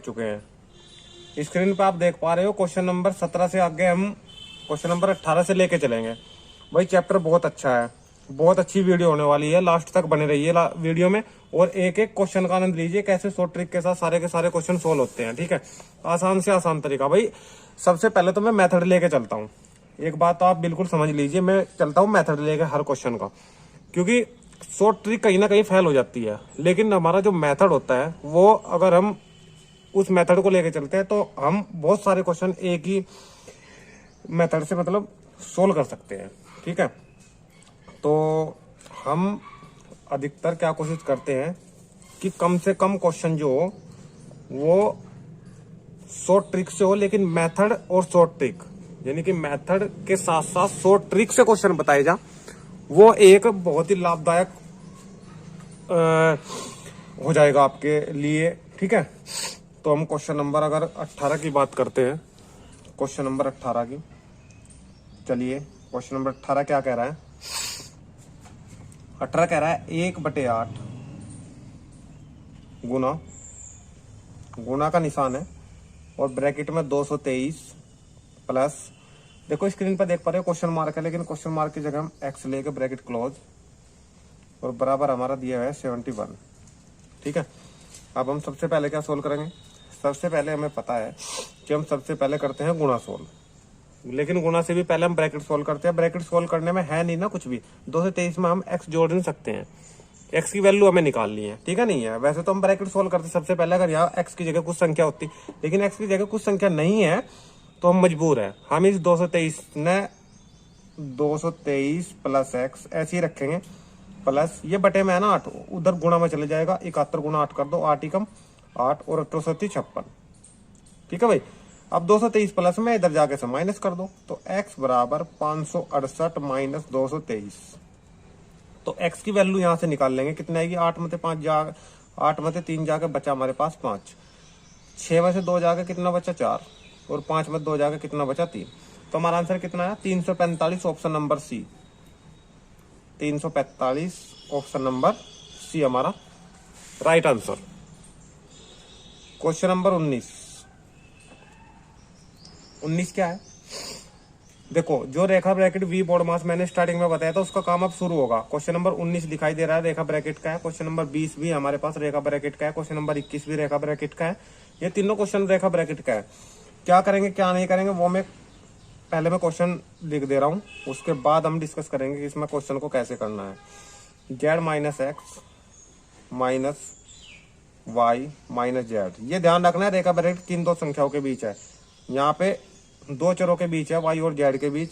चुके हैं। स्क्रीन पे आप देख पा रहे हो क्वेश्चन नंबर 17 से आगे हम क्वेश्चन नंबर 18 से लेके चलेंगे। भाई चैप्टर बहुत अच्छा है, बहुत अच्छी वीडियो होने वाली है, लास्ट तक बने रहिए वीडियो में और एक एक क्वेश्चन का आनंद लीजिए, कैसे शॉर्ट ट्रिक के साथ सारे के सारे क्वेश्चन सोल्व होते हैं। ठीक है, आसान से आसान तरीका। भाई सबसे पहले तो मैं मेथड लेके चलता हूँ। एक बात तो आप बिल्कुल समझ लीजिए, मैं चलता हूँ मेथड लेके हर क्वेश्चन का, क्योंकि शॉर्ट ट्रिक कहीं ना कहीं फेल हो जाती है, लेकिन हमारा जो मेथड होता है वो अगर हम उस मेथड को लेके चलते हैं तो हम बहुत सारे क्वेश्चन एक ही मेथड से मतलब सोल्व कर सकते हैं। ठीक है, तो हम अधिकतर क्या कोशिश करते हैं कि कम से कम क्वेश्चन जो हो वो शॉर्ट ट्रिक से हो, लेकिन मेथड और शॉर्ट ट्रिक यानी कि मेथड के साथ साथ शॉर्ट ट्रिक से क्वेश्चन बताए जा, वो एक बहुत ही लाभदायक हो जाएगा आपके लिए। ठीक है, तो हम क्वेश्चन नंबर अगर 18 की बात करते हैं, क्वेश्चन नंबर 18 की, चलिए क्वेश्चन नंबर 18 क्या कह रहा है। 18 कह रहा है 1/8 गुना का निशान है और ब्रैकेट में 223 प्लस, देखो स्क्रीन पर देख पा रहे हो क्वेश्चन मार्क है, लेकिन क्वेश्चन मार्क की जगह हम एक्स लेके ब्रैकेट क्लोज और बराबर हमारा दिया हुआ है 71। ठीक है, अब हम सबसे पहले क्या सोल्व करेंगे। सबसे पहले हमें पता है कि हम सबसे पहले करते हैं गुणा सोल्व, लेकिन गुणा से भी पहले हम ब्रैकेट सोल्व करते हैं। ब्रैकेट सोल्व करने में है नहीं ना कुछ भी, 223 में हम एक्स जोड़ नहीं सकते हैं, एक्स की वैल्यू हमें निकालनी है। ठीक है, नहीं है वैसे तो हम ब्रैकेट सोल्व करते सबसे पहले अगर यहाँ एक्स की जगह कुछ संख्या होती, लेकिन एक्स की जगह कुछ संख्या नहीं है तो हम मजबूर है, हम इस 223 प्लस एक्स ऐसे ही रखेंगे, प्लस ये बटे में है ना 8, उधर गुणा में चले जाएगा, 71 गुणा 8 कर दो, 8 ही कम 8 और 8 56। ठीक है भाई, अब 223 प्लस में इधर जाके से माइनस कर दो, तो x बराबर 568 माइनस 223। तो x की वैल्यू यहां से निकाल लेंगे, कितनी आएगी, 8 में से 5 जा 8 में से 3 जाके बचा हमारे पास 5, 6 में से 2 जाके कितना बचा 4 और 5 में 2 जाके कितना बचा 3। तो हमारा आंसर कितना है 345, option number C. 345 option number C हमारा राइट आंसर। क्वेश्चन नंबर 19 क्या है, देखो जो रेखा ब्रैकेट वी बोर्ड मास मैंने स्टार्टिंग में बताया था उसका काम अब शुरू होगा। क्वेश्चन नंबर 19 दिखाई दे रहा है, रेखा ब्रैकेट का है। क्वेश्चन नंबर 20 भी हमारे पास रेखा ब्रैकेट का है। क्वेश्चन नंबर 21 भी रेखा ब्रैकेट का है। ये तीनों क्वेश्चन रेखा ब्रैकेट का है। क्या करेंगे क्या नहीं करेंगे वो मैं पहले मैं क्वेश्चन लिख दे रहा हूँ, उसके बाद हम डिस्कस करेंगे कि इसमें क्वेश्चन को कैसे करना है। Z minus X minus Y minus Z, ये ध्यान रखना है रेखा ब्रैकेट किन दो संख्याओं के बीच है। यहाँ पे दो चरों के बीच है, वाई और जेड के बीच,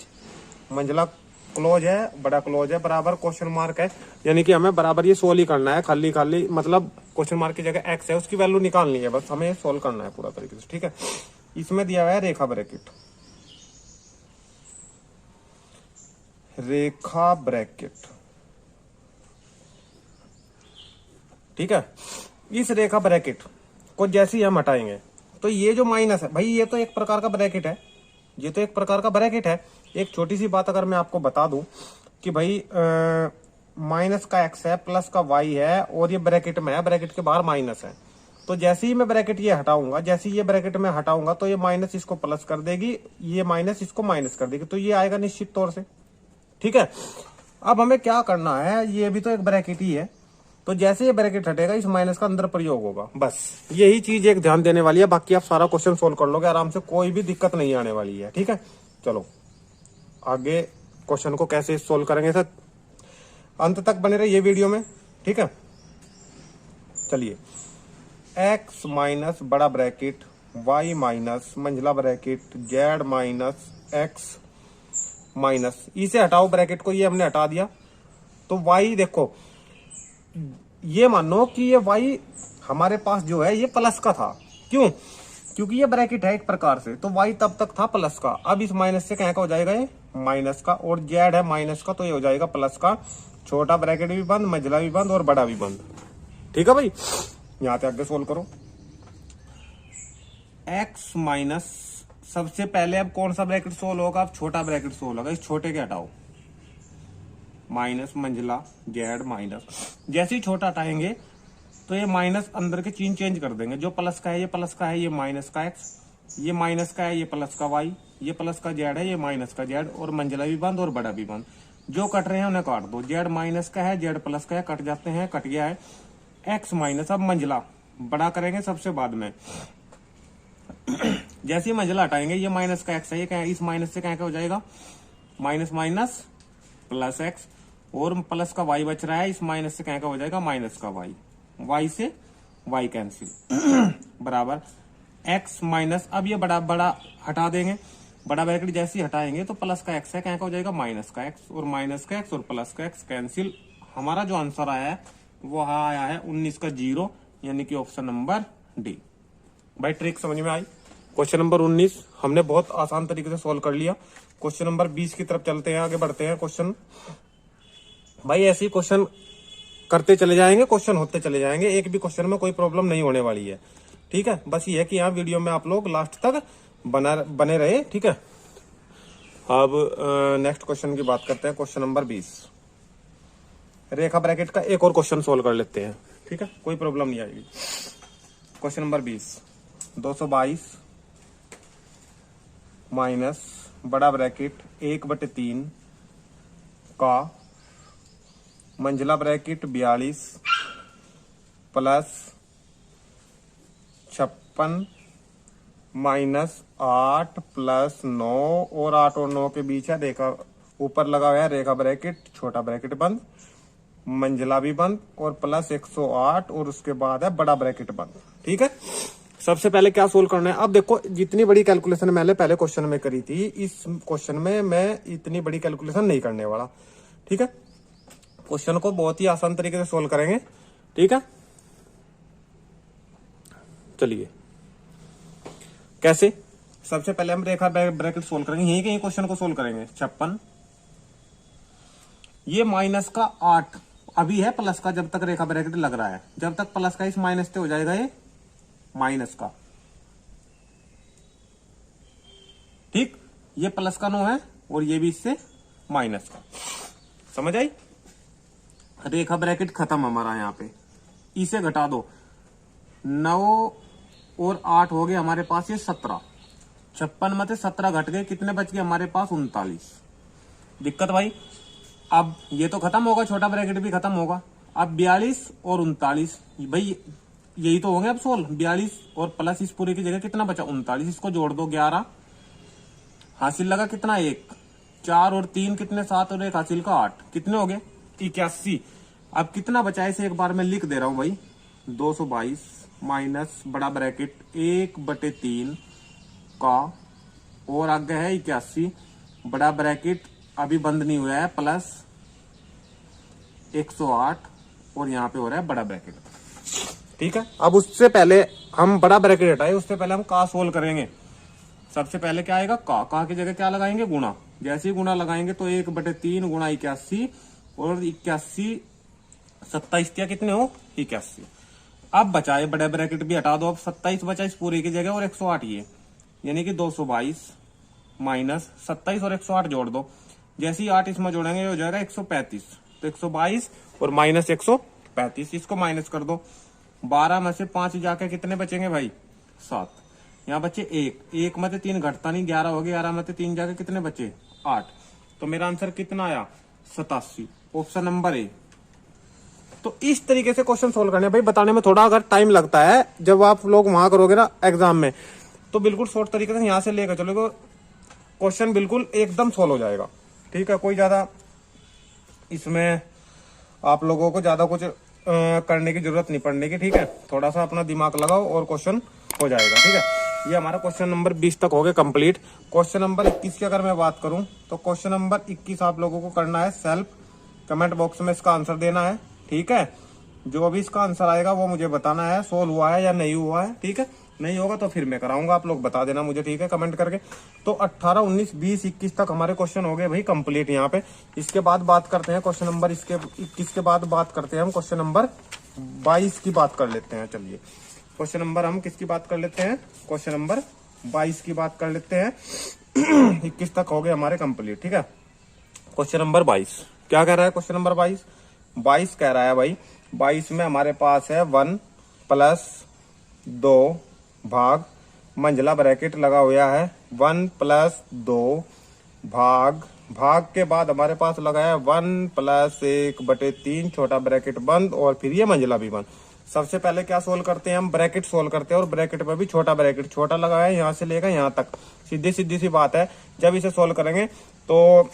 मंझला क्लोज है, बड़ा क्लोज है, बराबर क्वेश्चन मार्क है, यानी कि हमें बराबर ये सोल्व ही करना है। खाली खाली मतलब क्वेश्चन मार्क की जगह एक्स है उसकी वैल्यू निकालनी है, बस हमें सोल्व करना है पूरा तरीके से। ठीक है, इसमें दिया हुआ है रेखा ब्रैकेट, रेखा ब्रैकेट। ठीक है, इस रेखा ब्रैकेट को जैसे ही हम हटाएंगे तो ये जो माइनस है, भाई ये तो एक प्रकार का ब्रैकेट है, ये तो एक प्रकार का ब्रैकेट है। एक छोटी सी बात अगर मैं आपको बता दूं कि भाई माइनस का एक्स है, प्लस का वाई है और ये ब्रैकेट में है, ब्रैकेट के बाहर माइनस है, तो जैसे ही मैं ब्रैकेट ये हटाऊंगा, जैसे ही ये ब्रैकेट में हटाऊंगा तो ये माइनस इसको प्लस कर देगी, ये माइनस इसको माइनस कर देगी, तो ये आएगा निश्चित तौर से। ठीक है, अब हमें क्या करना है, ये भी तो एक ब्रैकेट ही है, तो जैसे ये ब्रैकेट हटेगा इस माइनस का अंदर प्रयोग होगा, बस यही चीज एक ध्यान देने वाली है। बाकी आप सारा क्वेश्चन सोल्व कर लोगे आराम से, कोई भी दिक्कत नहीं आने वाली है। ठीक है, चलो आगे क्वेश्चन को कैसे सोल्व करेंगे सर, अंत तक बने रहिए वीडियो में। ठीक है, चलिए x माइनस बड़ा ब्रैकेट y माइनस मंझला bracket z minus x minus, इसे हटाओ ब्रैकेट को, ये हमने हटा दिया। तो y देखो, ये मानो कि ये y हमारे पास जो है ये प्लस का था, क्यों, क्योंकि ये ब्रैकेट है एक प्रकार से, तो y तब तक था प्लस का, अब इस माइनस से कहाँ का हो जाएगा ये माइनस का, और z है माइनस का तो ये हो जाएगा प्लस का। छोटा ब्रैकेट भी बंद, मंझला भी बंद और बड़ा भी बंद। ठीक है भाई, यहां से आगे सोल्व करो। x माइनस, सबसे पहले अब कौन सा ब्रैकेट सोल्व होगा, अब छोटा ब्रैकेट सोल्व होगा, इस छोटे के हटाओ, माइनस मंझला जेड माइनस, जैसे ही छोटा हटाएंगे तो ये माइनस अंदर के चिन्ह चेंज कर देंगे। जो प्लस का है ये प्लस का है, ये माइनस का एक्स, ये माइनस का है ये प्लस का वाई, ये प्लस का जेड है ये माइनस का जेड, और मंझला भी बंद और बड़ा भी बंद। जो कट रहे हैं उन्हें काट दो। जेड माइनस का है, जेड प्लस का है, कट जाते हैं, कट गया है। एक्स माइनस, अब मंझला बड़ा करेंगे सबसे बाद में। जैसे ही मंझला हटाएंगे, ये माइनस का एक्स है, ये क्या है, इस माइनस से क्या हो जाएगा, माइनस माइनस प्लस एक्स, और प्लस का वाई बच रहा है, इस माइनस से क्या हो जाएगा, माइनस का वाई, वाई से वाई कैंसिल बराबर एक्स माइनस, अब ये बड़ा बड़ा हटा देंगे, बड़ा ब्रैकेट जैसे ही हटाएंगे तो प्लस का एक्स है, क्या हो जाएगा, माइनस का एक्स, और माइनस का एक्स और प्लस का एक्स कैंसिल। हमारा जो आंसर आया है वो आया है 19 का 0, यानी कि ऑप्शन नंबर डी। भाई ट्रिक समझ में आई। क्वेश्चन नंबर 19 हमने बहुत आसान तरीके से सोल्व कर लिया। क्वेश्चन नंबर 20 की तरफ चलते हैं, आगे बढ़ते हैं। क्वेश्चन भाई ऐसे ही क्वेश्चन करते चले जाएंगे, क्वेश्चन होते चले जाएंगे, एक भी क्वेश्चन में कोई प्रॉब्लम नहीं होने वाली है। ठीक है, बस ये है कि यहाँ वीडियो में आप लोग लास्ट तक बने रहे। ठीक है, अब नेक्स्ट क्वेश्चन की बात करते हैं। क्वेश्चन नंबर 20 रेखा ब्रैकेट का एक और क्वेश्चन सोल्व कर लेते हैं। ठीक है, कोई प्रॉब्लम नहीं आएगी। क्वेश्चन नंबर 20 222 माइनस बड़ा ब्रैकेट 1/3 का मंझला ब्रैकेट 42 प्लस 56 माइनस 8 प्लस 9, और 8 और 9 के बीच है रेखा, ऊपर लगा हुआ है रेखा ब्रैकेट, छोटा ब्रैकेट बंद, मंझला भी बंद, और प्लस 108, और उसके बाद है बड़ा ब्रैकेट बंद। ठीक है, सबसे पहले क्या सोल्व करना है। अब देखो, जितनी बड़ी कैलकुलेशन मैंने पहले क्वेश्चन में करी थी, इस क्वेश्चन में मैं इतनी बड़ी कैलकुलेशन नहीं करने वाला। ठीक है, क्वेश्चन को बहुत ही आसान तरीके से सोल्व करेंगे। ठीक है, चलिए कैसे। सबसे पहले हम रेखा ब्रैकेट सोल्व करेंगे, यही कहीं क्वेश्चन को सोल्व करेंगे। 56 ये माइनस का 8 अभी है प्लस का, जब तक रेखा ब्रैकेट लग रहा है, जब तक प्लस का इस माइनस से हो जाएगा ये माइनस का। ठीक, ये प्लस का 9 है और ये भी इससे माइनस का। समझ आई। रेखा ब्रैकेट खत्म हमारा, यहां पे इसे घटा दो, 9 और 8 हो गए हमारे पास ये 17। 56 में से 17 घट गए, कितने बच गए हमारे पास, 39। दिक्कत भाई, अब ये तो खत्म होगा, छोटा ब्रैकेट भी खत्म होगा। अब 42 और 39 भाई यही तो होंगे अब सोल्व। 42 और प्लस इस पूरे की जगह कितना बचा, 39, इसको जोड़ दो 11, हासिल लगा कितना 1, 4 और 3 कितने 7, और 1 हासिल का 8, कितने हो गए 81। अब कितना बचा, इसे एक बार मैं लिख दे रहा हूं भाई, 222 माइनस बड़ा ब्रैकेट 1/3 का, और आगे है 81, बड़ा ब्रैकेट अभी बंद नहीं हुआ है, प्लस 108, और यहाँ पे हो रहा है बड़ा ब्रैकेट। ठीक है, अब उससे पहले हम बड़ा ब्रैकेट हटाए, उससे पहले हम का सोल्व करेंगे। सबसे पहले क्या आएगा, का की जगह क्या लगाएंगे, गुणा। जैसे ही गुणा लगाएंगे तो 1/3 गुणा 81, और 81 27 क्या कितने हो 81। अब बचाए बड़े ब्रैकेट भी हटा दो, अब 27 बचा इस पूरे की जगह, और 108 ये, यानी कि 222 माइनस 27 और 108 जोड़ दो। जैसे ही 8 इसमें जोड़ेंगे हो जाएगा 135, तो 122 और माइनस 135, इसको माइनस कर दो। 12 में से 5 जाके कितने बचेंगे भाई, 7। यहाँ बचे 1 में से 3 घटता नहीं, 11 हो गए, 11 में से 3 जाके कितने बचे, 8। तो मेरा आंसर कितना आया, 87, ऑप्शन नंबर ए। तो इस तरीके से क्वेश्चन सोल्व करने भाई, बताने में थोड़ा अगर टाइम लगता है, जब आप लोग वहां करोगे ना एग्जाम में, तो बिल्कुल शॉर्ट तरीके से यहां से लेकर चलोगे, क्वेश्चन बिल्कुल एकदम सोल्व हो जाएगा। ठीक है, कोई ज्यादा इसमें आप लोगों को ज्यादा कुछ करने की जरूरत नहीं पड़ने की। ठीक है, थोड़ा सा अपना दिमाग लगाओ और क्वेश्चन हो जाएगा। ठीक है, ये हमारा क्वेश्चन नंबर 20 तक हो गया कंप्लीट। क्वेश्चन नंबर 21 की अगर मैं बात करूं, तो क्वेश्चन नंबर 21 आप लोगों को करना है सेल्फ, कमेंट बॉक्स में इसका आंसर देना है। ठीक है, जो भी इसका आंसर आएगा वो मुझे बताना है, सोल्व हुआ है या नहीं हुआ है। ठीक है, नहीं होगा तो फिर मैं कराऊंगा, आप लोग बता देना मुझे। ठीक है, कमेंट करके। तो 18, 19, 20, 21 तक हमारे क्वेश्चन हो गए भाई कंप्लीट यहाँ पे। इसके बाद बात करते हैं क्वेश्चन नंबर 21 के बाद बात करते हैं हम क्वेश्चन नंबर 22 की बात कर लेते हैं। चलिए, क्वेश्चन नंबर हम किसकी बात कर लेते हैं, क्वेश्चन नंबर 22 की बात कर लेते हैं। 21 तक हो गए हमारे कंप्लीट। ठीक है, क्वेश्चन नंबर 22 क्या कह रहा है, क्वेश्चन नंबर 22 कह रहा है भाई 22 में हमारे पास है 1 प्लस 2 भाग मंझला ब्रैकेट लगा हुआ है 1 प्लस 2 भाग के बाद हमारे पास लगा है 1 प्लस 1/3 छोटा ब्रैकेट बंद और फिर ये मंझला भी बंद। सबसे पहले क्या सोल्व करते हैं हम, ब्रैकेट सोल्व करते हैं और ब्रैकेट में भी छोटा ब्रैकेट छोटा लगा है यहाँ से लेकर यहाँ तक। सीधी सी बात है, जब इसे सोल्व करेंगे तो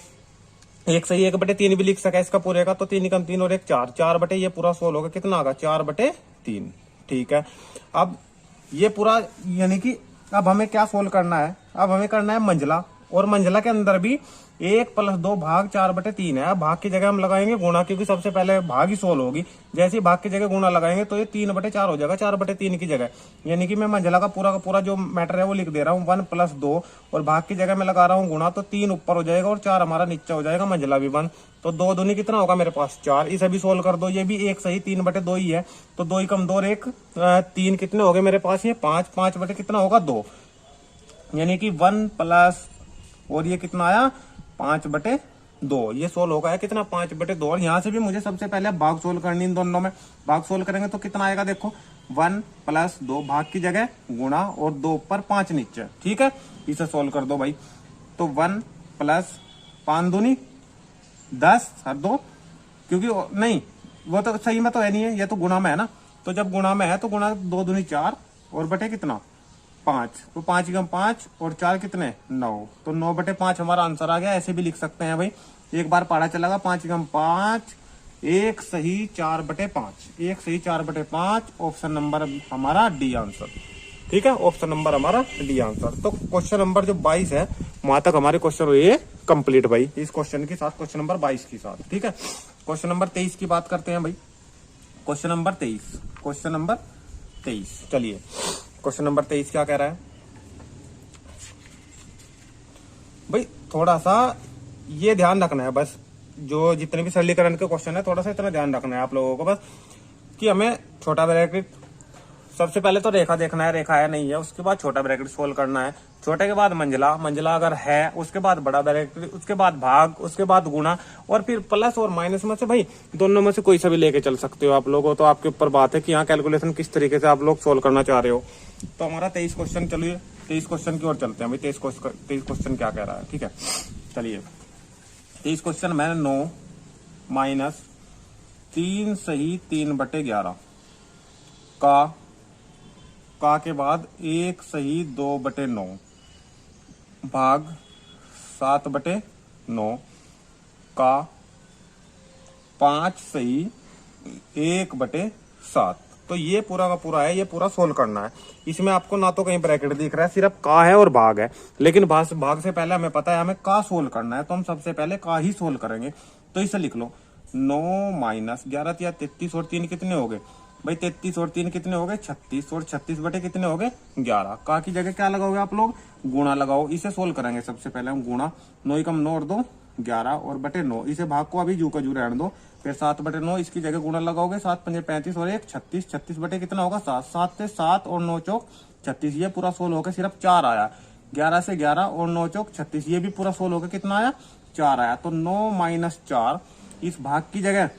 1/3 भी लिख सका इसका पूरे का, तो 3 कम 3 और 1 4, 4 ये पूरा सोल्व होगा, कितना होगा 4/3। ठीक है, अब ये पूरा यानी कि अब हमें क्या सोल्व करना है, अब हमें करना है मंझला, और मंझला के अंदर भी 1 प्लस 2 भाग 4/3 है। भाग की जगह हम लगाएंगे गुणा, क्योंकि सबसे पहले भाग ही सोल्व होगी। जैसे ही भाग की जगह गुणा लगाएंगे तो ये 3/4 हो जाएगा 4/3 की जगह। यानी कि मैं मंझला का पूरा जो मैटर है वो लिख दे रहा हूँ 1 प्लस 2, और भाग की जगह मैं लगा रहा हूँ गुणा, तो 3 ऊपर हो जाएगा और 4 हमारा नीचे हो जाएगा, मंझला भी बंद। तो 2 दूनी कितना होगा मेरे पास 4। इसे भी सोल्व कर दो, ये भी 1 सही 3/2 ही है, तो 2 कम 2 और 1 3 कितने हो गए मेरे पास ये 5, 5 बटे कितना होगा 2, यानी कि 1 प्लस और ये कितना आया 5/2। ये सोल्व होगा कितना 5/2। और यहाँ से भी मुझे सबसे पहले भाग सोल्व करनी इन दोनों में। भाग सोल्व करेंगे तो कितना आएगा, देखो 1 प्लस 2 भाग की जगह गुणा और 2 ऊपर 5 नीचे। ठीक है, इसे सोल्व कर दो भाई। तो 1 प्लस 5 दूनी 10 और 2, क्योंकि नहीं वो तो सही में तो है नहीं है, ये तो गुणा में है ना, तो जब गुणा में है तो गुणा 2 दूनी 4 और बटे कितना 5, तो 5 कम 5 और 4 कितने 9, तो 9/5 हमारा आंसर आ गया। ऐसे भी लिख सकते हैं भाई, एक बार पढ़ा चलेगा 5 कम 5 1 सही 4/5, 1 सही 4/5, ऑप्शन नंबर हमारा डी आंसर। ठीक है, ऑप्शन नंबर हमारा डी आंसर। तो क्वेश्चन नंबर जो 22 है वहां तक हमारे क्वेश्चन हुए कंप्लीट भाई, इस क्वेश्चन के साथ, क्वेश्चन नंबर 22 के साथ। ठीक है, क्वेश्चन नंबर 23 की बात करते हैं भाई। क्वेश्चन नंबर 23, चलिए क्वेश्चन नंबर 23 क्या कह रहा है भाई, थोड़ा सा ये ध्यान रखना है बस, जो जितने भी सरलीकरण के क्वेश्चन है थोड़ा सा इतना ध्यान रखना है आप लोगों को बस, कि हमें छोटा ब्रैकेट सबसे पहले तो रेखा देखना है, रेखा है नहीं है, उसके बाद छोटा ब्रैकेट सोल्व करना है, छोटे के बाद मंझला, मंझला अगर है उसके बाद बड़ा ब्रैकेट, उसके बाद भाग, उसके बाद गुणा, और फिर प्लस और माइनस में से भाई दोनों में से कोई सा भी लेके चल सकते हो आप लोगों, तो आपके ऊपर बात है कि यहाँ कैलकुलेशन किस तरीके से आप लोग सोल्व करना चाह रहे हो। तो हमारा 23 क्वेश्चन, चलिए 23 क्वेश्चन की ओर चलते हैं भाई। 23 क्वेश्चन क्या कह रहा है, ठीक है चलिए 23 क्वेश्चन मैंने 9 माइनस 3 सही 3/11 का के बाद 1 सही 2/9 भाग 7/9 का 5 सही 1/7। तो ये पूरा का पूरा है, ये पूरा सोल्व करना है। इसमें आपको ना तो कहीं ब्रैकेट दिख रहा है, सिर्फ का है और भाग है, लेकिन भाग से पहले हमें पता है हमें का सोल्व करना है, तो हम सबसे पहले का ही सोल्व करेंगे। तो इसे लिख लो 9 माइनस 11 या 33 और 3 कितने हो गए भाई, 33 और 3 कितने हो गए 36, और 36 बटे कितने हो गए 11। का की जगह क्या लगाओगे आप लोग, गुणा लगाओ। इसे सोल्व करेंगे सबसे पहले हम गुणा, 9 कम 9 और 2 11 और बटे 9, इसे भाग को अभी जू का जू रहने दो, फिर 7/9 इसकी जगह गुणा लगाओगे, 7 पंजे 35 और 1 36, 36 बटे कितना होगा 7, 7 से 7 और 9 चौक 36, ये पूरा सोल्व होकर सिर्फ 4 आया। 11 से 11 और 9 चौक 36, ये भी पूरा सोल्व होकर कितना आया 4 आया। तो 9 माइनस 4, इस भाग की जगह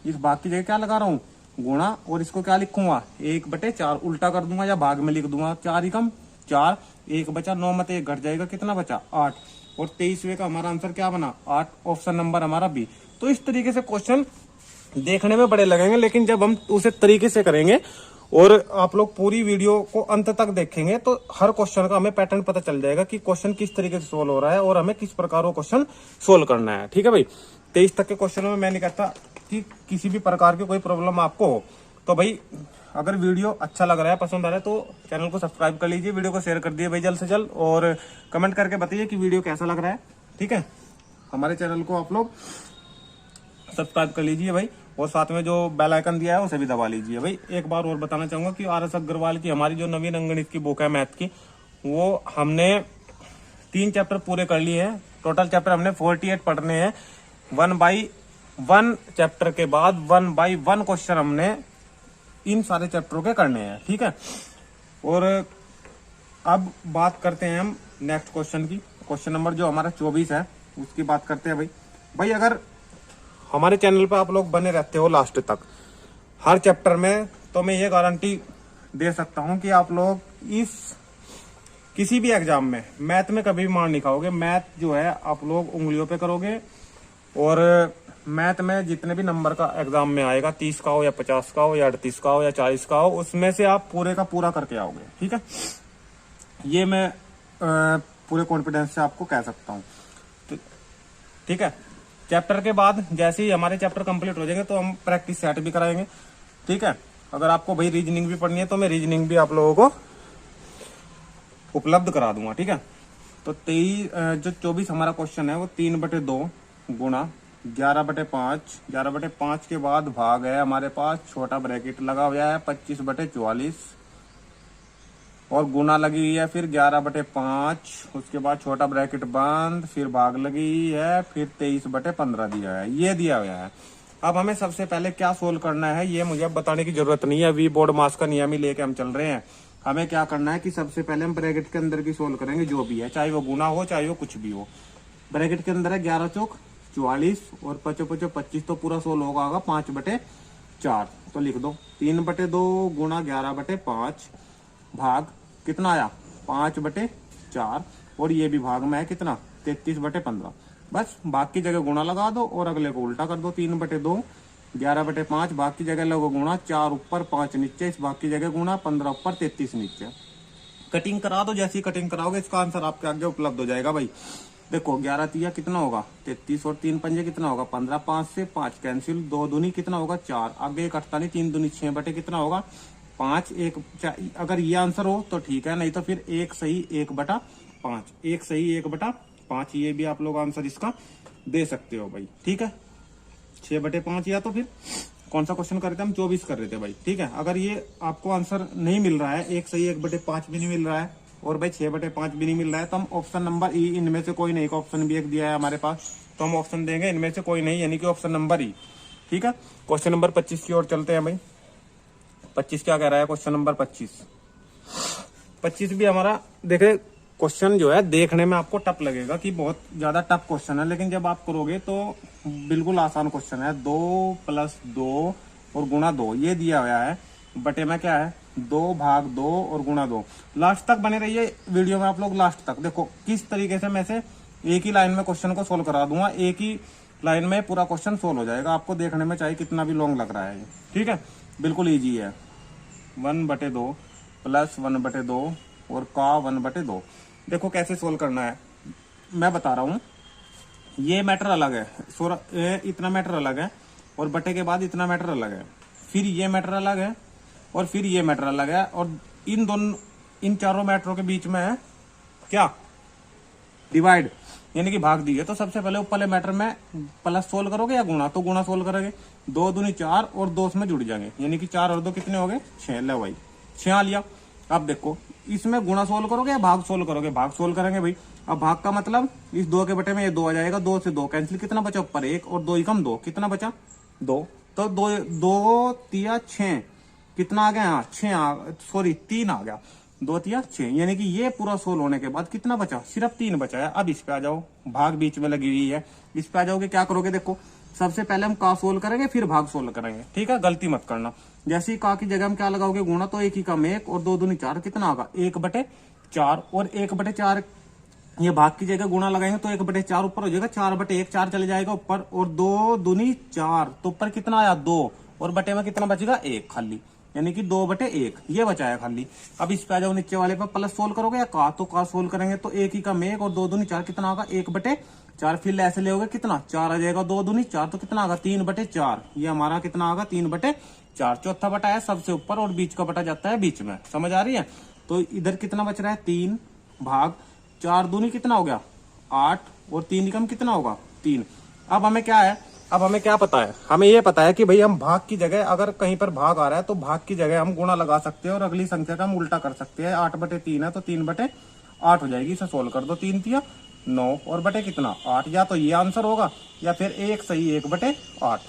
क्या लगा रहा हूँ गुणा, और इसको क्या लिखूंगा 1/4, उल्टा कर दूंगा या भाग में लिख दूंगा, 4 कम 4 1 बचा, 9 में 1 घट जाएगा, कितना बचा 8, और 23वें का हमारा आंसर क्या बना 8, ऑप्शन नंबर हमारा बी। तो इस तरीके से क्वेश्चन देखने में बड़े लगेंगे, लेकिन जब हम उसे तरीके से करेंगे और आप लोग पूरी वीडियो को अंत तक देखेंगे तो हर क्वेश्चन का हमें पैटर्न पता चल जाएगा कि क्वेश्चन किस तरीके से सोल्व हो रहा है और हमें किस प्रकार वो क्वेश्चन सोल्व करना है। ठीक है भाई, 23 तक के क्वेश्चनों में मैं नहीं कहता कि किसी भी प्रकार की कोई प्रॉब्लम आपको हो, तो भाई अगर वीडियो अच्छा लग रहा है, पसंद आ रहा है, तो चैनल को सब्सक्राइब कर लीजिए, वीडियो को शेयर कर दिए भाई जल्द से जल्द, और कमेंट करके बताइए कि वीडियो कैसा लग रहा है। ठीक है, हमारे चैनल को आप लोग सब्सक्राइब कर लीजिए भाई, और साथ में जो बेल आइकन दिया है उसे भी दबा लीजिए भाई। एक बार और बताना चाहूंगा कि RS अग्रवाल की हमारी जो नवीन अंगणित की बुक है मैथ की, वो हमने 3 चैप्टर पूरे कर लिए हैं। टोटल चैप्टर हमने 48 पढ़ने हैं। 1/1 चैप्टर के बाद 1/1 क्वेश्चन हमने इन सारे चैप्टरों के करने हैं। ठीक है, और अब बात करते हैं हम नेक्स्ट क्वेश्चन की। क्वेश्चन नंबर जो हमारा 24 है उसकी बात करते हैं भाई। अगर हमारे चैनल पर आप लोग बने रहते हो लास्ट तक, हर चैप्टर में तो मैं ये गारंटी दे सकता हूं कि आप लोग इस किसी भी एग्जाम में मैथ में कभी भी मार नहीं खाओगे। मैथ जो है आप लोग उंगलियों पे करोगे, और मैथ में जितने भी नंबर का एग्जाम में आएगा, 30 का हो या 50 का हो या 38 का हो या 40 का हो, उसमें से आप पूरे का पूरा करके आओगे। ठीक है, ये मैं पूरे कॉन्फिडेंस से आपको कह सकता हूँ। ठीक है, चैप्टर के बाद जैसे ही हमारे चैप्टर कंप्लीट हो जाएंगे तो हम प्रैक्टिस सेट भी कराएंगे। ठीक है, अगर आपको भाई रीजनिंग भी पढ़नी है तो मैं रीजनिंग भी आप लोगों को उपलब्ध करा दूंगा। ठीक है, तो 24 हमारा क्वेश्चन है वो 3/2 गुणा 11/5, 11/5 के बाद भाग है हमारे पास, छोटा ब्रैकेट लगा हुआ है 25/44, और गुना लगी हुई है फिर 11/5, उसके बाद छोटा ब्रैकेट बंद, फिर भाग लगी हुई है, फिर 23/15 दिया है, ये दिया हुआ है। अब हमें सबसे पहले क्या सोल्व करना है ये मुझे अब बताने की जरूरत नहीं है, वी बोर्ड मास का नियम ही लेके हम चल रहे हैं। हमें क्या करना है कि सबसे पहले हम ब्रैकेट के अंदर की सोल्व करेंगे, जो भी है, चाहे वो गुना हो चाहे वो कुछ भी हो। ब्रैकेट के अंदर है 11 चौक 44 और 5 25, तो पूरा सोल्व होगा 5/4, तो लिख दो 3/2 गुणा 11/5 भाग कितना आया 5/4, और ये भी भाग में है कितना 33/15। बस भाग की जगह गुणा लगा दो और अगले को उल्टा कर दो, 3/2 11/5 भाग की जगह लगो गुणा, 4 ऊपर 5 नीचे, इस भाग की जगह गुणा, 15 ऊपर 33 नीचे। कटिंग करा दो, जैसी कटिंग कराओगे इसका आंसर आपके आगे उपलब्ध हो जाएगा भाई। देखो 11 तिया कितना होगा 33 और 3 पंजे कितना होगा 15, 5 से 5 कैंसिल, 2 दूनी कितना होगा 4, आगे कटता नहीं, 3 दूनी 6 बटे कितना होगा 5, 1 अगर ये आंसर हो तो ठीक है, नहीं तो फिर 1 सही 1/5, 1 सही 1/5, ये भी आप लोग आंसर इसका दे सकते हो भाई। ठीक है, 6/5, या तो फिर कौन सा क्वेश्चन कर रहे थे हम 24 कर रहे थे भाई। ठीक है, अगर ये आपको आंसर नहीं मिल रहा है, 1 सही 1/5 भी नहीं मिल रहा है और भाई 6/5 भी नहीं मिल रहा है, तो हम ऑप्शन नंबर ई, इनमें से कोई नहीं, ऑप्शन भी एक दिया है हमारे पास, तो हम ऑप्शन देंगे इनमें से कोई नहीं, यानी कि ऑप्शन नंबर ई। ठीक है, क्वेश्चन नंबर 25 की ओर चलते हैं भाई। 25 क्या कह रहा है, क्वेश्चन नंबर 25 भी हमारा देखे, क्वेश्चन जो है देखने में आपको टफ लगेगा कि बहुत ज्यादा टफ क्वेश्चन है, लेकिन जब आप करोगे तो बिल्कुल आसान क्वेश्चन है। 2 + 2 और गुणा 2 ये दिया हुआ है, बटे में क्या है 2 भाग 2 और गुणा 2। लास्ट तक बने रहिए वीडियो में आप लोग, लास्ट तक देखो किस तरीके से मैं से एक ही लाइन में क्वेश्चन को सोल्व करा दूंगा, एक ही लाइन में पूरा क्वेश्चन सोल्व हो जाएगा। आपको देखने में चाहे कितना भी लॉन्ग लग रहा है ये, ठीक है, बिल्कुल ईजी है। 1/2 + 1/2 और का 1/2। देखो कैसे सोल्व करना है मैं बता रहा हूं, ये मैटर अलग है, इतना मैटर अलग है, और बटे के बाद इतना मैटर अलग है, फिर ये मैटर अलग है, और फिर ये मैटर अलग है, और इन चारों मैटरों के बीच में है क्या डिवाइड, यानी कि भाग दी है। तो सबसे पहले ऊपर वाले मैटर में प्लस सोल्व करोगे या गुणा, तो गुणा सोल्व करोगे, 2 दूनी 4 और 2 उसमें जुड़ जाएंगे, यानी कि 4 और 2 कितने हो गए 6, ले भाई 6 आ लिया। अब देखो इसमें गुणा सोल्व करोगे या भाग सोल्व करोगे, भाग सोल्व करेंगे भाई। अब भाग का मतलब इस 2 के बटे में ये 2 आ जाएगा, 2 से 2 कैंसिल, कितना बचा ऊपर 1 और 2 कम 2, कितना बचा 2, तो 2 तिया 6 कितना आ गया 3 आ गया, 2 तिया 6, यानी कि ये पूरा सोल्व होने के बाद कितना बचा, सिर्फ 3 बचा है। अब इस पे आ जाओ, भाग बीच में लगी हुई है, इस पे आ जाओगे, क्या करोगे, देखो सबसे पहले हम का सोल्व करेंगे फिर भाग सोल्व करेंगे, ठीक है, गलती मत करना। जैसे ही का की जगह हम क्या लगाओगे गुणा, तो 1 ही कम 1 और 2 दूनी 4 कितना होगा 1/4, और 1/4 ये भाग की जगह गुणा लगाएंगे तो 1/4 ऊपर हो जाएगा, 4/1 4 चले जाएगा ऊपर, और 2 दूनी 4, तो ऊपर कितना आया 2, और बटे में कितना बचेगा 1 खाली, यानी कि 2/1 ये बचाया खाली। अब इस पे आ जाओ नीचे वाले पे, प्लस सोल्व करोगे या का, तो का सोल्व करेंगे तो 1 ही कम 1 और 2 दूनी 4 कितना होगा 1/4, फिर ऐसे ले होगे कितना 4 आ जाएगा, 2 दूनी 4 तो कितना होगा 3/4, ये हमारा कितना होगा 3/4, चौथा बटा है सबसे ऊपर और बीच का बटा जाता है बीच में, समझ आ रही है। तो इधर कितना बच रहा है 3 भाग 4 दूनी कितना हो गया 8 और 3 कम कितना होगा 3। अब हमें क्या है, अब हमें क्या पता है, हमें ये पता है कि भाई हम भाग की जगह अगर कहीं पर भाग आ रहा है तो भाग की जगह हम गुणा लगा सकते हैं और अगली संख्या का हम उल्टा कर सकते हैं। 8/3 है तो 3/8 हो जाएगी, इसे सोल्व कर दो, 3 तिया 9 और बटे कितना 8, या तो ये आंसर होगा या फिर 1 सही 1/8,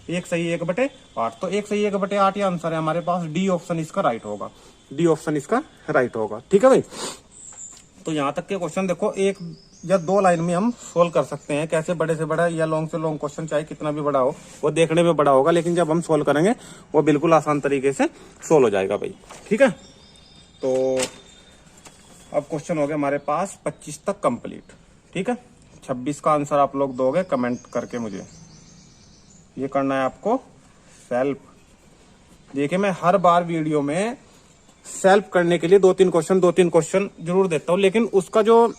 1 सही 1/8, तो 1 सही 1/8 ये आंसर है हमारे पास, डी ऑप्शन इसका राइट होगा, डी ऑप्शन इसका राइट होगा, ठीक है भाई। तो यहां तक के क्वेश्चन देखो, या 2 लाइन में हम सोल्व कर सकते हैं। कैसे बड़े से बड़ा या लॉन्ग से लॉन्ग क्वेश्चन चाहे कितना भी बड़ा हो, वो देखने में बड़ा होगा, लेकिन जब हम सोल्व करेंगे वो बिल्कुल आसान तरीके से सोल्व हो जाएगा भाई। ठीक है, तो अब क्वेश्चन हो गया हमारे पास 25 तक कंप्लीट। ठीक है, 26 का आंसर आप लोग दोगे कमेंट करके मुझे। ये करना है आपको सेल्फ। देखिए मैं हर बार वीडियो में सेल्फ करने के लिए 2-3 क्वेश्चन जरूर देता हूँ, लेकिन उसका जो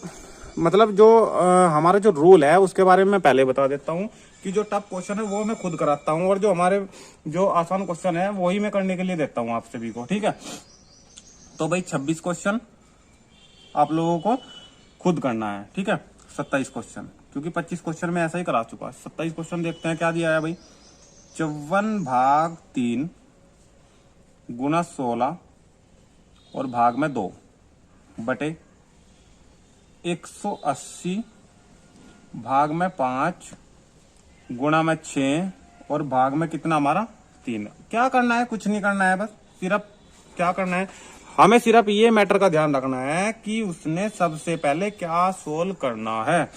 मतलब जो हमारा जो रूल है उसके बारे में मैं पहले बता देता हूँ कि जो टफ क्वेश्चन है वो मैं खुद कराता हूँ, और जो हमारे जो आसान क्वेश्चन है वही मैं करने के लिए देता हूँ आप सभी को। ठीक है, तो भाई 26 क्वेश्चन आप लोगों को खुद करना है। ठीक है, 27 क्वेश्चन, क्योंकि 25 क्वेश्चन में ऐसा ही करा चुका है। 27 क्वेश्चन देखते हैं क्या दिया है भाई। 54/3 गुना 16 और भाग में 2 बटे 180 भाग में 5 गुणा में 6 और भाग में कितना हमारा 3। क्या करना है, कुछ नहीं करना है, बस सिर्फ क्या करना है, हमें सिर्फ ये मैटर का ध्यान रखना है कि उसने सबसे पहले क्या सोल्व करना है।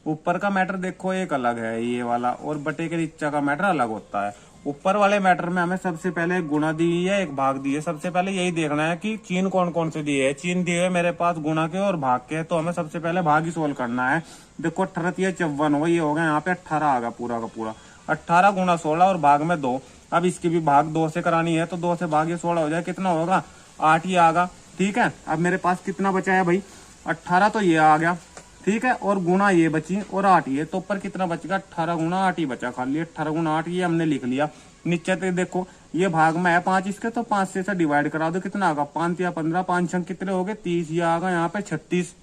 ऊपर का मैटर देखो एक अलग है ये वाला, और बटे के नीचे का मैटर अलग होता है। ऊपर वाले मैटर में हमें सबसे पहले एक गुणा दी है, एक भाग दी है। सबसे पहले यही देखना है कि चीन कौन कौन से दिए है। चीन दिए है मेरे पास गुणा के और भाग के, तो हमें सबसे पहले भाग ही सोल्व करना है। देखो 18 54 हो, ये हो गया यहाँ पे 18 आ गया पूरा का पूरा। 18 गुणा 16 और भाग में 2। अब इसकी भी भाग 2 से करानी है, तो 2 से भाग ये 16 हो जाए, कितना होगा 8 ही आगा। ठीक है, अब मेरे पास कितना बचा है भाई 18, तो ये आ गया। ठीक है, और गुणा ये बची और 8 ये, तो ऊपर कितना बचेगा 18 गुणा 8 ही बचा खाली। 18 गुणा 8 ये हमने लिख लिया। नीचे तो देखो ये भाग में है 5 इसके, तो 5 से डिवाइड करा दो, कितना आगा 5 या 15, 5 अंक कितने हो गए 30, ये आगा यहाँ पे 36।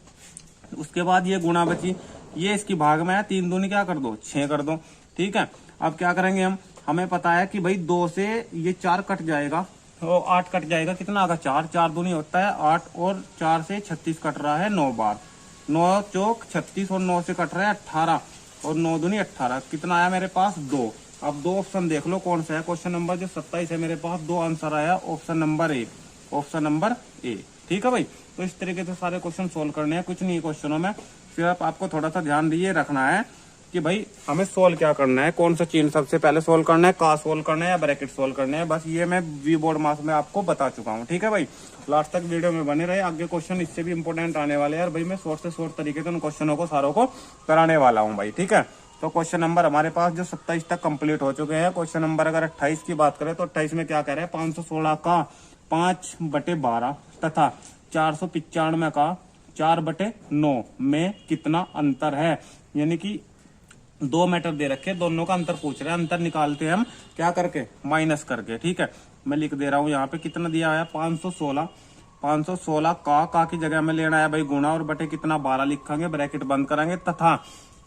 उसके बाद ये गुणा बची, ये इसकी भाग में है 3 दूनी क्या कर दो 6 कर दो। ठीक है, अब क्या करेंगे हम, हमें पता है कि भाई 2 से ये 4 कट जाएगा और 8 कट जाएगा, कितना आगा 4, 4 दूनी होता है 8 और 4 से 36 कट रहा है 9 बार, 9 चौक 36 और 9 से कट रहा है 18 और 9 दूनी 18, कितना आया मेरे पास 2। अब 2 ऑप्शन देख लो कौन सा है। क्वेश्चन नंबर जो 27 है मेरे पास 2 आंसर आया, option number A, option number A. ठीक है भाई, तो इस तरीके से सारे क्वेश्चन सोल्व करने हैं, कुछ नहीं क्वेश्चनों में, सिर्फ आपको थोड़ा सा ध्यान दिए रखना है कि भाई हमें सोल्व क्या करना है, कौन सा चीन सबसे पहले सोल्व करना है, का सोल्व करना है या ब्रैकेट सोल्व करना है। बस ये मैं वी बोर्ड मास में आपको बता चुका हूँ। ठीक है भाई, लास्ट तक वीडियो में बने रहे, आगे क्वेश्चन इससे भी इंपॉर्टेंट आने वाले हैं, और भाई मैं शॉर्ट से शॉर्ट तरीके से उन क्वेश्चनों को सारों को कराने वाला हूँ भाई। ठीक है, तो क्वेश्चन नंबर हमारे पास जो 27 तक कंप्लीट हो चुके हैं। क्वेश्चन नंबर अगर 28 की बात करें तो 28 में क्या कह रहे हैं, 516 का 5/12 तथा 495 का 4/9 में कितना अंतर है। यानी कि 2 मैटर दे रखे, दोनों का अंतर पूछ रहे हैं, अंतर निकालते हैं हम क्या करके, माइनस करके। ठीक है, मैं लिख दे रहा हूं यहाँ पे कितना दिया है 516, 516 का की जगह में लेना है भाई गुणा, और बटे कितना 12 लिखेंगे, ब्रैकेट बंद करेंगे, तथा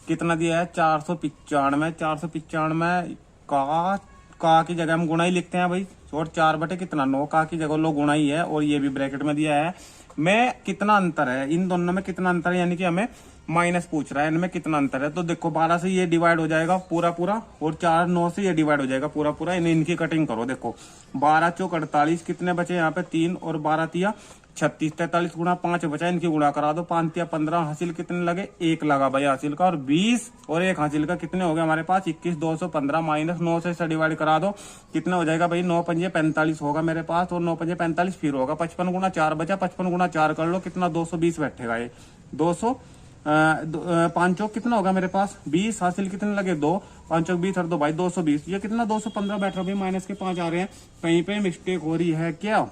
कितना दिया है 495, 495 का की जगह हम गुणा ही लिखते हैं भाई, और 4 बटे कितना 9 का की जगह लो गुणा ही है, और ये भी ब्रैकेट में दिया है। में कितना अंतर है, इन दोनों में कितना अंतर है, यानी कि हमें माइनस पूछ रहा है, इनमें कितना अंतर है। तो देखो 12 से ये डिवाइड हो जाएगा पूरा पूरा, और 4 9 से ये डिवाइड हो जाएगा पूरा पूरा। इनकी कटिंग करो, देखो 12 चौक 48, कितने बचे यहाँ पे 3 और 12 तिया 36, 43 गुणा 5 बचा, इनकी गुणा करा दो, 5 तिया 15, हासिल कितने लगे 1 लगा भाई हासिल का, और 20 और 1 हासिल का कितने हो गए हमारे पास 21, 215 माइनस 9 से डिवाइड करा दो, कितना हो जाएगा भाई 9 पंजे 45 होगा मेरे पास, और 9 पंजे 45 फिर होगा 55 गुणा 4 बचा, 55 गुणा 4 कर लो, कितना 220 बैठेगा ये 200 5 चौक कितना होगा मेरे पास 20, हासिल कितने लगे 2, 5 चौक 20 और 2 भाई 220, ये कितना 215 बैठ रहा है, माइनस के 5 आ रहे हैं, कहीं पे मिस्टेक हो रही है क्या।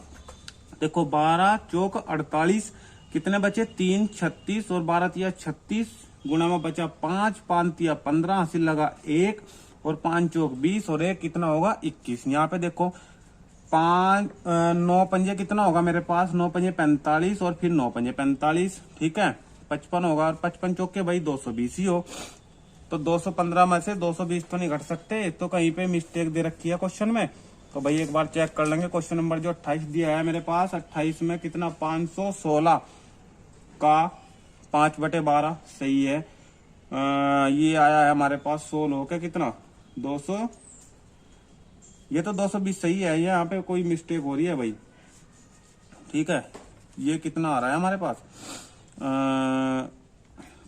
देखो 12 चौक 48, कितने बचे 3 36 और 12 तिया 36, गुणा में बचा 5, 5 तिया 15, हासिल लगा 1 और 5 चौक 20 और 1 कितना होगा 21। यहाँ पे देखो 5 9 पंजे कितना होगा मेरे पास 9 पंजे 45 और फिर 9 पंजे 45, ठीक है 55 होगा, और 55 चौक के भाई 220 ही हो, तो 215 में से 220 तो नहीं घट सकते, तो कहीं पे मिस्टेक दे रखी है क्वेश्चन में। तो भाई एक बार चेक कर लेंगे। क्वेश्चन नंबर जो 28 दिया है मेरे पास, 28 में कितना 516 का 5/12 सही है। ये आया है हमारे पास 16 होके कितना 200, ये तो 220 सही है, ये यहाँ पे कोई मिस्टेक हो रही है भाई, ठीक है। ये कितना आ रहा है हमारे पास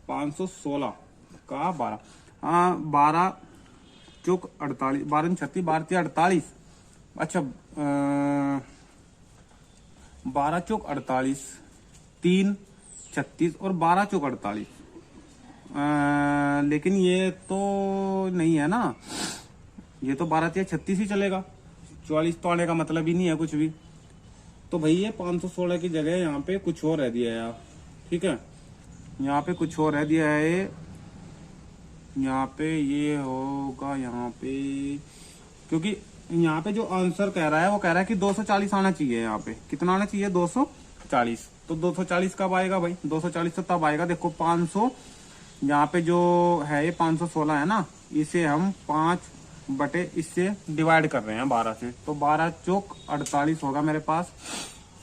516 का 12, हाँ 12 चौक 48, 12 36, 12 48, अच्छा 12 चौक 48, 3 36 और 12 चौक 48। लेकिन ये तो नहीं है ना, ये तो 12 या 36 ही चलेगा, 44 तो आने का मतलब ही नहीं है कुछ भी। तो भाई ये 516 की जगह यहाँ पे कुछ और रह दिया है यार, ठीक है, यहाँ पे कुछ और रह दिया है, यहाँ पे ये होगा यहाँ पे, क्योंकि यहाँ पे जो आंसर कह रहा है वो कह रहा है कि 240 आना चाहिए, यहाँ पे कितना आना चाहिए 240। तो 240 कब आएगा भाई, 240 तो तब आएगा, देखो 500 यहाँ पे जो है ये 516 है ना, इसे हम 5 बटे इससे डिवाइड कर रहे हैं 12 से, तो 12 चौक 48 होगा मेरे पास,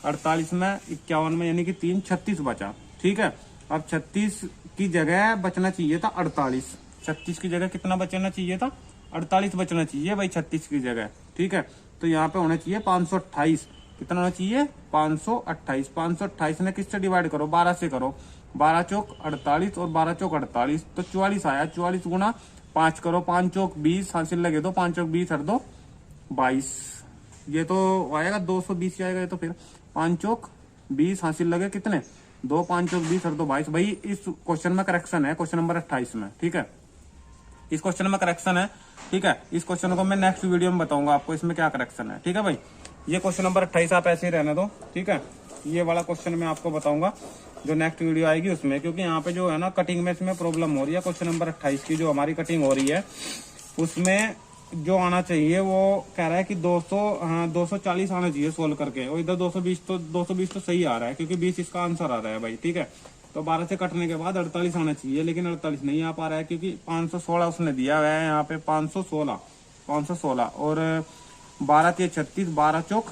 48 में 51 में यानी कि 3 36 बचा, ठीक है। अब 36 की जगह बचना चाहिए था 48, 36 की जगह कितना बचना चाहिए था, 48 बचना चाहिए भाई 36 की जगह, ठीक है। तो यहाँ पे होना चाहिए 528, कितना होना चाहिए 528, 528 ने किससे डिवाइड करो, 12 से करो, 12 चौक 48 और 12 चौक 48, तो 44 आया, 44 गुना 5 करो, 5 चौक 20 हासिल लगे दो, 5 चौक 20 हर दो 22, ये तो आएगा 220 आएगा ये तो, फिर 5 चौक 20 हासिल लगे कितने 2, 5 चौक 20 हर दो 22। भाई इस क्वेश्चन में करेक्शन है, क्वेश्चन नंबर 28 में, ठीक है, इस क्वेश्चन में करेक्शन है, ठीक है। इस क्वेश्चन को मैं नेक्स्ट वीडियो में बताऊंगा आपको इसमें क्या करेक्शन है, ठीक है भाई। ये क्वेश्चन नंबर 28 आप ऐसे ही रहने दो, ठीक है, ये वाला क्वेश्चन मैं आपको बताऊंगा जो नेक्स्ट वीडियो आएगी उसमें, क्योंकि यहाँ पे जो है ना कटिंग में इसमें प्रॉब्लम हो रही है। क्वेश्चन नंबर 28 की जो हमारी कटिंग हो रही है उसमें जो आना चाहिए वो कह रहा है कि 240 आना चाहिए सोल्व करके, और इधर 220 तो सही आ रहा है, क्योंकि 20 इसका आंसर आ रहा है भाई, ठीक है। तो 12 से कटने के बाद 48 आना चाहिए, लेकिन 48 नहीं आ पा रहा है, क्योंकि 516 उसने दिया हुआ है यहाँ पे, 516 और 12 3 36, 12 चौक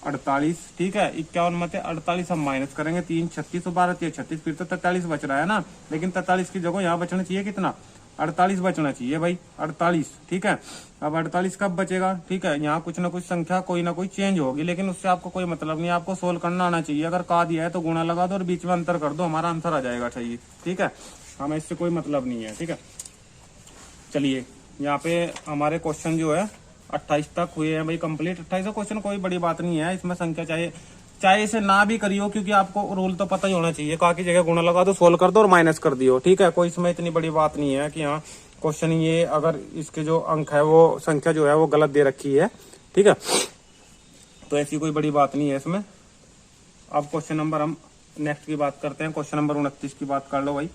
48, ठीक है, 51 में 48 हम माइनस करेंगे, 3 36 और 12 3 36, फिर तो 43 बच रहा है ना, लेकिन 43 की जगह यहाँ बचना चाहिए कितना, 48 बचना चाहिए भाई, 48, ठीक है। अब 48 कब बचेगा, ठीक है, यहाँ कुछ ना कुछ संख्या कोई ना कोई चेंज होगी, लेकिन उससे आपको कोई मतलब नहीं, आपको सोल्व करना आना चाहिए। अगर का दिया है तो गुणा लगा दो और बीच में अंतर कर दो, हमारा आंसर आ जाएगा सही, ठीक है, हमें इससे कोई मतलब नहीं है, ठीक है। चलिए यहाँ पे हमारे क्वेश्चन जो है 28 तक हुए हैं भाई कंप्लीट। 28 क्वेश्चन कोई बड़ी बात नहीं है, इसमें संख्या चाहे इसे ना भी करियो, क्योंकि आपको रूल तो पता ही होना चाहिए, का की जगह गुणा लगा दो, सोल्व कर दो और माइनस कर दियो, ठीक है। कोई इसमें इतनी बड़ी बात नहीं है कि हाँ क्वेश्चन ये अगर इसके जो अंक है वो संख्या जो है वो गलत दे रखी है, ठीक है, तो ऐसी कोई बड़ी बात नहीं है इसमें। अब क्वेश्चन नंबर हम नेक्स्ट की बात करते हैं, क्वेश्चन नंबर 29 की बात कर लो भाई।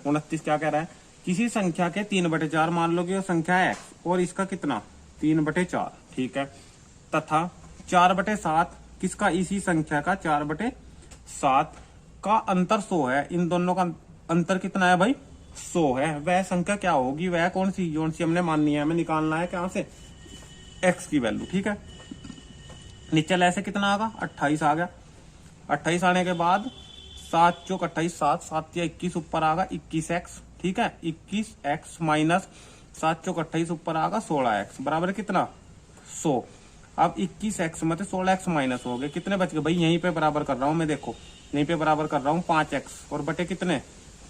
29 क्या कह रहा है, किसी संख्या के 3/4 मान लो कि वो संख्या है x और इसका कितना 3/4, ठीक है, तथा 4/7 किसका, इसी संख्या का 4/7 का अंतर 100 है, इन दोनों का अंतर कितना है भाई 100 है, वह संख्या क्या होगी, वह कौन सी हमने माननी है, हमें निकालना है कहां से x की वैल्यू, ठीक है। नीचे ऐसे कितना आगा 28 आ गया, 28 आने के बाद 7 चौक 28, 7 या 21 ऊपर आगा 21x, ठीक है, 21x माइनस 7 चौक 28 ऊपर आगा 16x बराबर कितना 100। अब 21x में 16x माइनस हो गए, कितने बच गए भाई, यहीं पे बराबर कर रहा हूं मैं, देखो यहीं पे बराबर कर रहा हूँ 5x और बटे कितने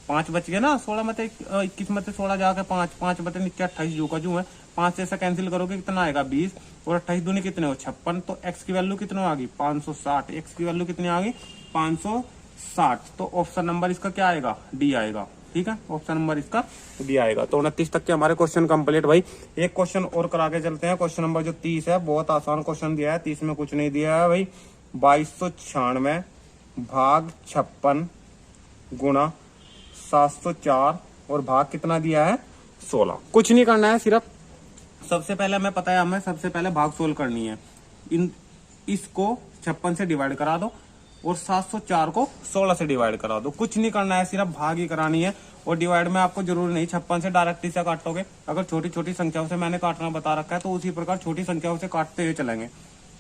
5 बच गए ना, 16 में 21 में 16 जाके 5 बटे नीचे 28 जू का जू है, 5 से ऐसा कैंसिल करोगे कितना आएगा 20 और 28 दूनी कितने हो 56, तो x की वैल्यू कितनी आ गई 560, x की वैल्यू कितनी आ गई 560। तो ऑप्शन नंबर इसका क्या आएगा डी आएगा, ठीक है, ऑप्शन नंबर इसका डी आएगा। तो 29 तक के हमारे क्वेश्चन कंप्लीट भाई। एक क्वेश्चन और करा के चलते हैं, क्वेश्चन नंबर जो 30 है, बहुत आसान क्वेश्चन दिया है, 30 में कुछ नहीं दिया है भाई, 2296 भाग 56 गुणा 704 और भाग कितना दिया है 16। कुछ नहीं करना है, सिर्फ सबसे पहले हमें पता है हमें सबसे पहले भाग सोल्व करनी है, इसको 56 से डिवाइड करा दो और 704 को 16 से डिवाइड करा दो, कुछ नहीं करना है, सिर्फ भाग ही करानी है। और डिवाइड में आपको जरूरी नहीं 56 से डायरेक्ट से काटोगे, अगर छोटी छोटी संख्याओं से मैंने काटना बता रखा है तो उसी प्रकार छोटी संख्याओं से काटते हुए चलेंगे,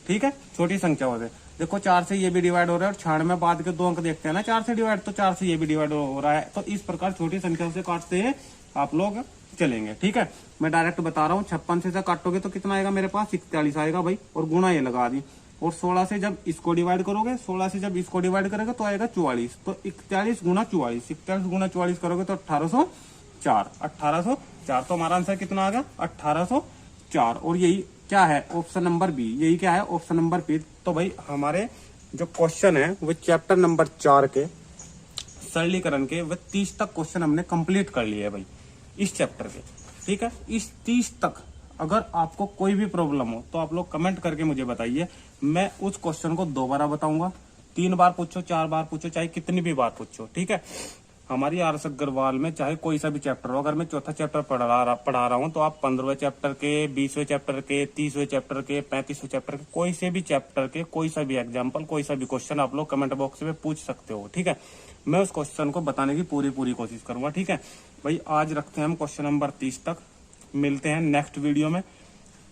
ठीक है, छोटी संख्याओं से। देखो 4 से ये भी डिवाइड हो रहा है और 96 बाद के 2 अंक देखते हैं ना 4 से डिवाइड, तो 4 से ये भी डिवाइड हो रहा है, तो इस प्रकार छोटी संख्याओं से काटते हैं आप लोग चलेंगे, ठीक है। मैं डायरेक्ट बता रहा हूँ 56 से काटोगे तो कितना आएगा मेरे पास 41 आएगा भाई, और गुणा ये लगा दी और 16 से जब इसको डिवाइड करोगे, 16 से जब इसको डिवाइड करोगे तो आएगा 44। तो 41 गुना 44, 41 गुना 44 करोगे तो 1804। 1804 तो हमारा आंसर कितना आ गया? 1804। और यही क्या है? Option number B. यही क्या है? Option number B. तो भाई हमारे जो क्वेश्चन है वो चैप्टर नंबर 4 के सरलीकरण के वह 30 तक क्वेश्चन हमने कंप्लीट कर लिए है भाई इस चैप्टर के। ठीक है, इस 30 तक अगर आपको कोई भी प्रॉब्लम हो तो आप लोग कमेंट करके मुझे बताइए। मैं उस क्वेश्चन को दोबारा बताऊंगा। 3 बार पूछो, 4 बार पूछो, चाहे कितनी भी बार पूछो। ठीक है, हमारी आर एस अग्रवाल में चाहे कोई सा भी चैप्टर हो, अगर मैं चौथा चैप्टर पढ़ा रहा हूँ तो आप 15वें चैप्टर के, 20वें चैप्टर के, 30वें चैप्टर के, 35वें चैप्टर के, कोई से भी चैप्टर के कोई सा भी एग्जाम्पल, कोई सा भी क्वेश्चन आप लोग कमेंट बॉक्स में पूछ सकते हो। ठीक है, मैं उस क्वेश्चन को बताने की पूरी कोशिश करूंगा। ठीक है भाई, आज रखते हैं हम क्वेश्चन नंबर 30 तक। मिलते हैं नेक्स्ट वीडियो में।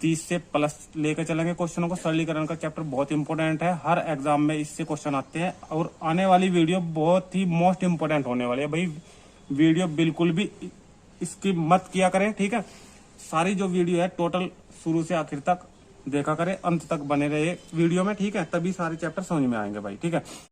30 से प्लस लेकर चलेंगे क्वेश्चनों को। सरलीकरण का चैप्टर बहुत इंपॉर्टेंट है, हर एग्जाम में इससे क्वेश्चन आते हैं और आने वाली वीडियो बहुत ही मोस्ट इंपॉर्टेंट होने वाली है भाई। वीडियो बिल्कुल भी इसकी मत किया करें। ठीक है, सारी जो वीडियो है टोटल शुरू से आखिर तक देखा करें, अंत तक बने रहे वीडियो में। ठीक है, तभी सारे चैप्टर समझ में आएंगे भाई। ठीक है।